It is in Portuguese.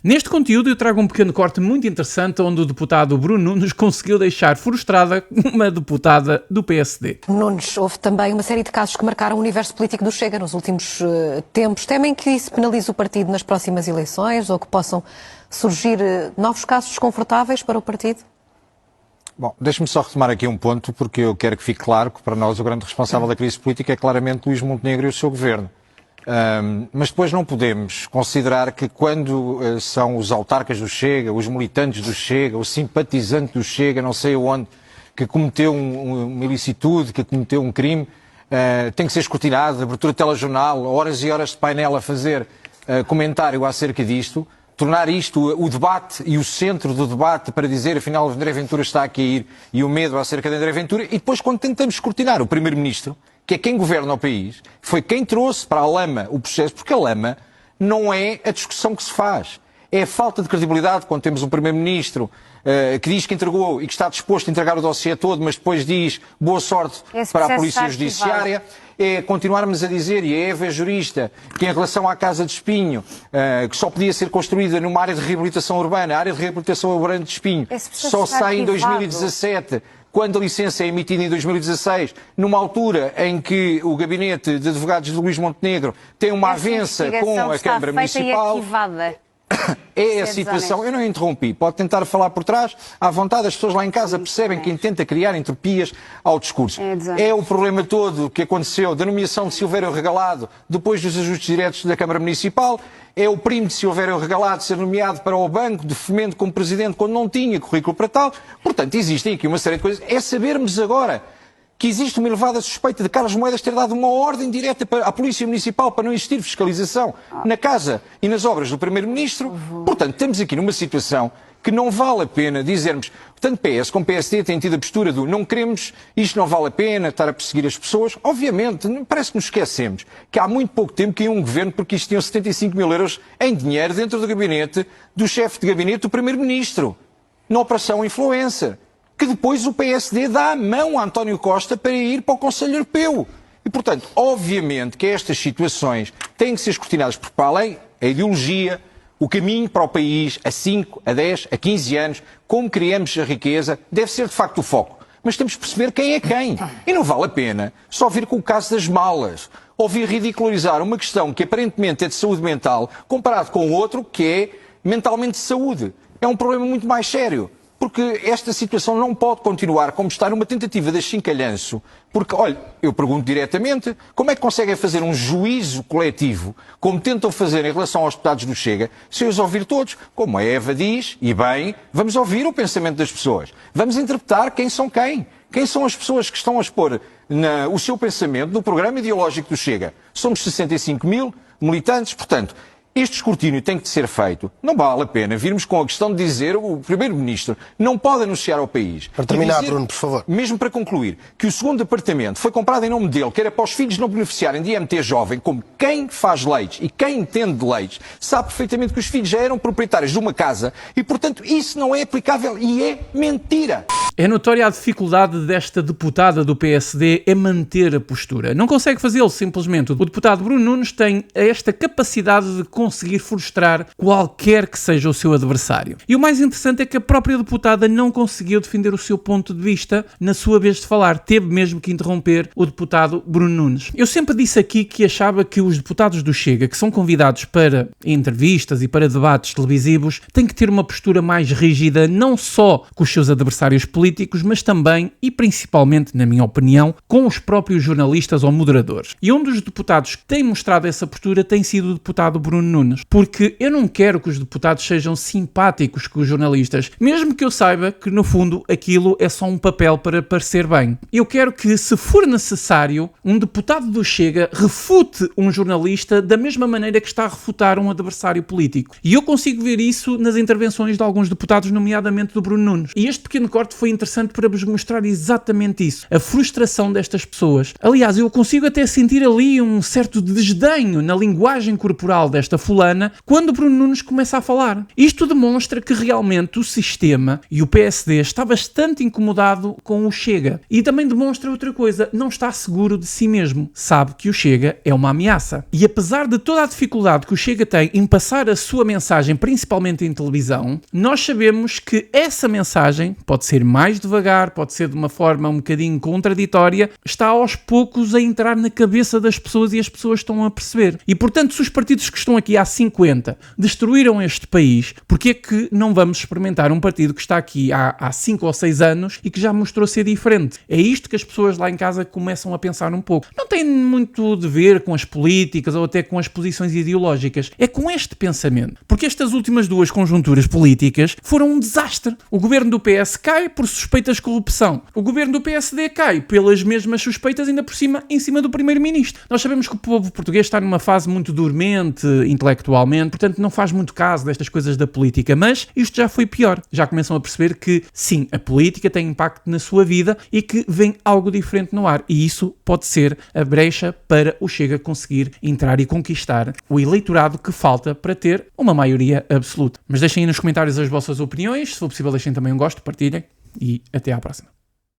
Neste conteúdo eu trago um pequeno corte muito interessante onde o deputado Bruno Nunes conseguiu deixar frustrada uma deputada do PSD. Nunes, houve também uma série de casos que marcaram o universo político do Chega nos últimos tempos. Temem que isso penalize o partido nas próximas eleições ou que possam surgir novos casos desconfortáveis para o partido? Bom, deixe-me só retomar aqui um ponto, porque eu quero que fique claro que para nós o grande responsável da crise política é claramente Luís Montenegro e o seu governo. Mas depois não podemos considerar que quando são os autarcas do Chega, os militantes do Chega, o simpatizante do Chega, não sei onde, que cometeu uma ilicitude, que cometeu um crime, tem que ser escrutinado, abertura de telejornal, horas e horas de painel a fazer comentário acerca disto, tornar isto o debate e o centro do debate para dizer afinal André Ventura está a cair e o medo acerca de André Ventura, e depois quando tentamos escrutinar o Primeiro-Ministro, que é quem governa o país, foi quem trouxe para a lama o processo, porque a lama não é a discussão que se faz. É a falta de credibilidade quando temos um Primeiro-Ministro que diz que entregou e que está disposto a entregar o dossiê todo, mas depois diz boa sorte para a Polícia Judiciária. É continuarmos a dizer, e a Eva é jurista, que em relação à Casa de Espinho, que só podia ser construída numa área de reabilitação urbana, a área de reabilitação urbana de Espinho só sai em 2017, quando a licença é emitida em 2016, numa altura em que o gabinete de advogados de Luís Montenegro tem uma avença com a Câmara Municipal. É a situação. Eu não interrompi. Pode tentar falar por trás. À vontade, as pessoas lá em casa percebem quem tenta criar entropias ao discurso. É o problema todo que aconteceu da nomeação de Silvério Regalado depois dos ajustes diretos da Câmara Municipal. É o primo de Silvério Regalado ser nomeado para o Banco de Fomento como presidente quando não tinha currículo para tal. Portanto, existem aqui uma série de coisas. É sabermos agora que existe uma elevada suspeita de Carlos Moedas ter dado uma ordem direta à Polícia Municipal para não existir fiscalização na casa e nas obras do Primeiro-Ministro. Portanto, estamos aqui numa situação que não vale a pena dizermos, tanto PS como PSD têm tido a postura do não queremos, isto não vale a pena, estar a perseguir as pessoas. Obviamente, parece que nos esquecemos que há muito pouco tempo que ia um governo porque isto tinham 75 mil euros em dinheiro dentro do gabinete do chefe de gabinete do Primeiro-Ministro, na Operação Influencer, que depois o PSD dá a mão a António Costa para ir para o Conselho Europeu. E, portanto, obviamente que estas situações têm que ser escrutinadas porque, para além da ideologia, o caminho para o país a 5, a 10, a 15 anos, como criamos a riqueza, deve ser de facto o foco. Mas temos que perceber quem é quem. E não vale a pena só vir com o caso das malas, ou vir ridicularizar uma questão que aparentemente é de saúde mental, comparado com outro que é mentalmente de saúde. É um problema muito mais sério. Porque esta situação não pode continuar como está numa tentativa de achincalhanço. Porque, olha, eu pergunto diretamente, como é que conseguem fazer um juízo coletivo, como tentam fazer em relação aos deputados do Chega, sem os ouvir todos? Como a Eva diz, e bem, vamos ouvir o pensamento das pessoas. Vamos interpretar quem são quem. Quem são as pessoas que estão a expor o seu pensamento no programa ideológico do Chega? Somos 65 mil militantes, portanto, este escrutínio tem que ser feito. Não vale a pena virmos com a questão de dizer o Primeiro-Ministro não pode anunciar ao país. Para terminar, dizer, Bruno, por favor. Mesmo para concluir, que o segundo apartamento foi comprado em nome dele, que era para os filhos não beneficiarem de IMT jovem, como quem faz leis e quem entende de leis, sabe perfeitamente que os filhos já eram proprietários de uma casa e, portanto, isso não é aplicável e é mentira. É notória a dificuldade desta deputada do PSD em manter a postura. Não consegue fazê-lo simplesmente. O deputado Bruno Nunes tem esta capacidade de conseguir frustrar qualquer que seja o seu adversário. E o mais interessante é que a própria deputada não conseguiu defender o seu ponto de vista na sua vez de falar. Teve mesmo que interromper o deputado Bruno Nunes. Eu sempre disse aqui que achava que os deputados do Chega, que são convidados para entrevistas e para debates televisivos, têm que ter uma postura mais rígida, não só com os seus adversários políticos, mas também, e principalmente, na minha opinião, com os próprios jornalistas ou moderadores. E um dos deputados que tem mostrado essa postura tem sido o deputado Bruno Nunes, porque eu não quero que os deputados sejam simpáticos com os jornalistas, mesmo que eu saiba que, no fundo, aquilo é só um papel para parecer bem. Eu quero que, se for necessário, um deputado do Chega refute um jornalista da mesma maneira que está a refutar um adversário político. E eu consigo ver isso nas intervenções de alguns deputados, nomeadamente do Bruno Nunes. E este pequeno corte foi interessante para vos mostrar exatamente isso, a frustração destas pessoas. Aliás, eu consigo até sentir ali um certo desdenho na linguagem corporal desta esta fulana, quando o Bruno Nunes começa a falar. Isto demonstra que realmente o sistema e o PSD está bastante incomodado com o Chega. E também demonstra outra coisa, não está seguro de si mesmo. Sabe que o Chega é uma ameaça. E apesar de toda a dificuldade que o Chega tem em passar a sua mensagem, principalmente em televisão, nós sabemos que essa mensagem pode ser mais devagar, pode ser de uma forma um bocadinho contraditória, está aos poucos a entrar na cabeça das pessoas e as pessoas estão a perceber. E portanto, se os partidos que estão aqui há 50 destruíram este país, porque é que não vamos experimentar um partido que está aqui há 5 ou 6 anos e que já mostrou ser diferente? É isto que as pessoas lá em casa começam a pensar um pouco. Não tem muito de ver com as políticas ou até com as posições ideológicas. É com este pensamento. Porque estas últimas duas conjunturas políticas foram um desastre. O governo do PS cai por suspeitas de corrupção. O governo do PSD cai pelas mesmas suspeitas, ainda por cima, em cima do primeiro-ministro. Nós sabemos que o povo português está numa fase muito dormente intelectualmente, portanto não faz muito caso destas coisas da política, mas isto já foi pior. Já começam a perceber que, sim, a política tem impacto na sua vida e que vem algo diferente no ar. E isso pode ser a brecha para o Chega conseguir entrar e conquistar o eleitorado que falta para ter uma maioria absoluta. Mas deixem aí nos comentários as vossas opiniões, se for possível deixem também um gosto, partilhem e até à próxima.